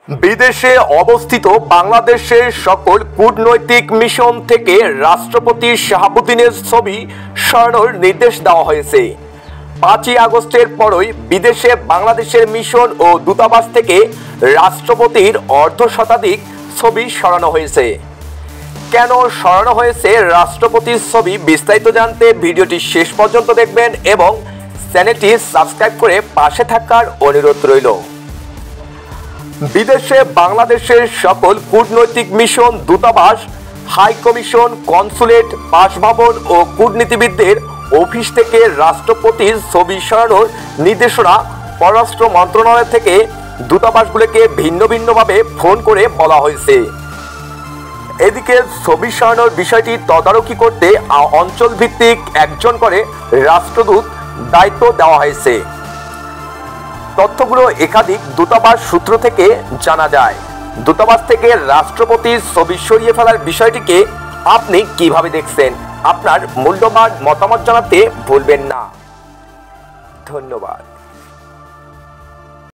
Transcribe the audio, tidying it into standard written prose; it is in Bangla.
বিদেশে অবস্থিত বাংলাদেশের সকল কূটনৈতিক মিশন থেকে রাষ্ট্রপতি শাহাবুদ্দিনের ছবি সরানোর নির্দেশ দেওয়া হয়েছে। 5ই আগস্টের পরই বিদেশে বাংলাদেশের মিশন ও দূতাবাস থেকে রাষ্ট্রপতির অর্ধশতাধিক ছবি সরানো হয়েছে। কেন সরানো হয়েছে রাষ্ট্রপতির ছবি বিস্তারিত জানতে ভিডিওটি শেষ পর্যন্ত দেখবেন এবং চ্যানেলটি সাবস্ক্রাইব করে পাশে থাকার অনুরোধ রইল। বিদেশে বাংলাদেশের সকল কূটনৈতিক মিশন, দূতাবাস, হাই কমিশন, কনসুলেট, বাসভবন ও কূটনীতিবিদদের অফিস থেকে রাষ্ট্রপতির ছবি সরানোর নির্দেশনা পররাষ্ট্র মন্ত্রণালয় থেকে দূতাবাসগুলোকে ভিন্ন ভিন্নভাবে ফোন করে বলা হয়েছে। এদিকে ছবি সরানোর বিষয়টি তদারকি করতে অঞ্চল ভিত্তিক একজন করে রাষ্ট্রদূত দায়িত্ব দেওয়া হয়েছে। তথ্যগুলো একাধিক দূতাবাস সূত্র থেকে জানা যায়। দূতাবাস থেকে রাষ্ট্রপতির ছবি সরিয়ে ফেলার বিষয়টিকে আপনি কিভাবে দেখছেন? আপনার মূল্যবান মতামত জানাতে ভুলবেন না। ধন্যবাদ।